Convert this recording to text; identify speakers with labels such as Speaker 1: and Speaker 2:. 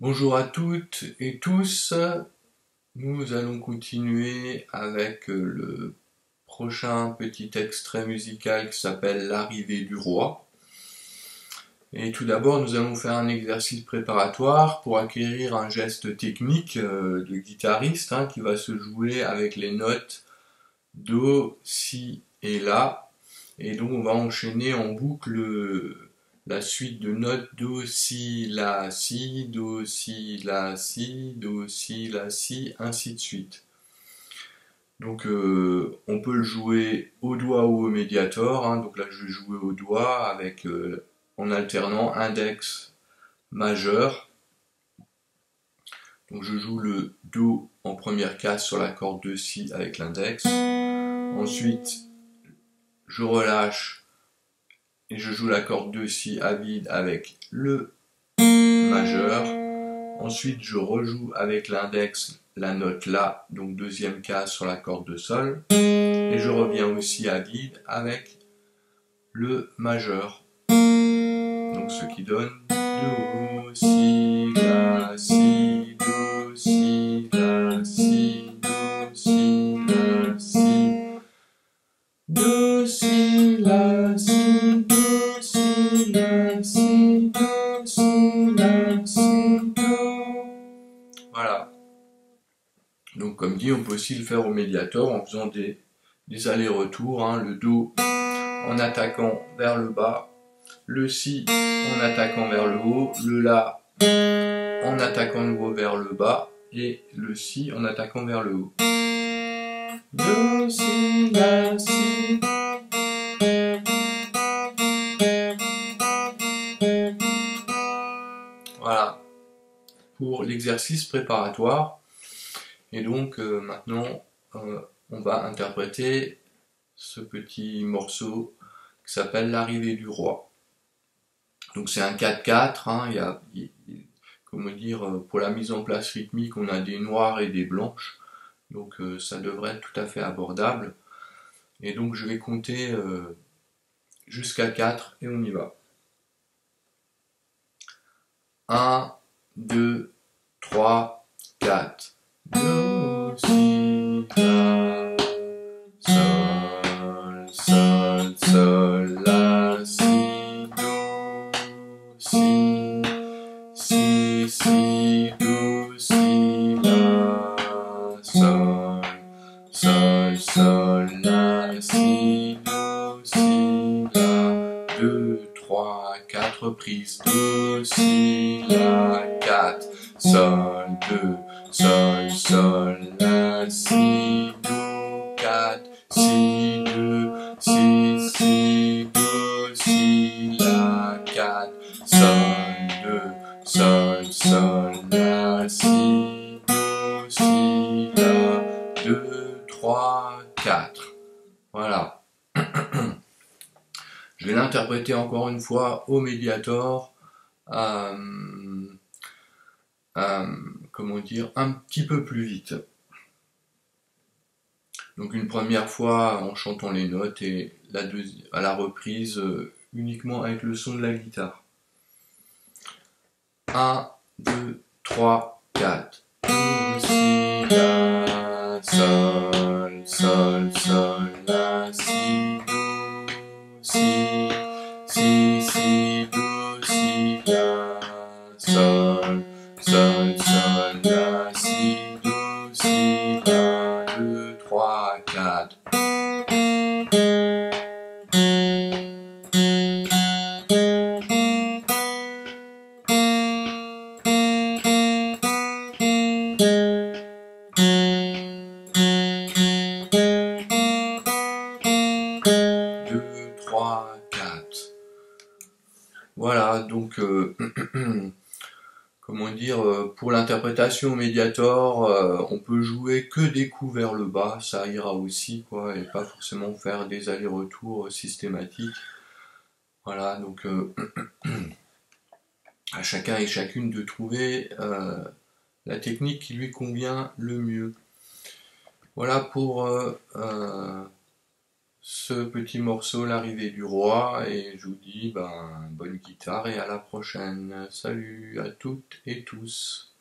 Speaker 1: Bonjour à toutes et tous, nous allons continuer avec le prochain petit extrait musical qui s'appelle L'arrivée du roi. Et tout d'abord, nous allons faire un exercice préparatoire pour acquérir un geste technique de guitariste qui va se jouer avec les notes Do, Si et La. Et donc on va enchaîner en boucle la suite de notes Do, Si, La, Si, Do, Si, La, Si, Do, Si, La, Si, ainsi de suite. Donc on peut le jouer au doigt ou au médiator. Donc là je vais jouer au doigt avec en alternant index majeur. Donc je joue le Do en première case sur la corde de Si avec l'index. Ensuite je relâche et je joue la corde de Si à vide avec le majeur. Ensuite je rejoue avec l'index la note La, donc deuxième case sur la corde de Sol. Et je reviens aussi à vide avec le majeur. Donc ce qui donne Do, Si, La, Si, Do, Si, La, Si, Do, Si, La, Si, Do, Si, La, Si, Do, Si, La, Si, Do, Si, La, Si, Do. Voilà. Donc comme dit, on peut aussi le faire au médiator en faisant des allers-retours. Le Do en attaquant vers le bas, le Si en attaquant vers le haut, le La en attaquant de nouveau vers le bas et le Si en attaquant vers le haut. Do, Si, La, Si. Voilà pour l'exercice préparatoire. Et donc maintenant on va interpréter ce petit morceau qui s'appelle L'arrivée du roi. Donc c'est un 4-4, comment dire, pour la mise en place rythmique, on a des noirs et des blanches, donc ça devrait être tout à fait abordable. Et donc je vais compter jusqu'à 4 et on y va. 1, 2, 3, 4. Do, Si, La, Sol, Sol, Sol, La, Si, Do, Si, Si, Si, Do, Si, La, Sol, Sol, Sol, La, Si, Do, Si, La, 2, 3, 4 reprises, Do, Si, La, 4, Sol, 2, Sol, Sol, La, Si, Do, 4, Si, 2, Si, Si, Do, Si, La, 4, Sol, 2, Sol, Sol, La, Si, Do, Si, La, 2, 3, 4. Voilà. Je vais l'interpréter encore une fois au médiator. Comment dire, un petit peu plus vite. Donc une première fois en chantant les notes et à la reprise uniquement avec le son de la guitare. 1, 2, 3, 4. Do, Si, La, Sol, Sol, Sol, La, Si, Do, Si, Si, Si, Do, Si, La, Sol, Sol, Sol, La, Si, Do, Si, La, 2, 3, 4. Voilà, donc comment dire, pour l'interprétation au médiator, on peut jouer que des coups vers le bas, ça ira aussi, quoi, et pas forcément faire des allers-retours systématiques. Voilà, donc à chacun et chacune de trouver la technique qui lui convient le mieux. Voilà pour ce petit morceau, l'arrivée du roi, et je vous dis bonne guitare et à la prochaine. Salut à toutes et tous.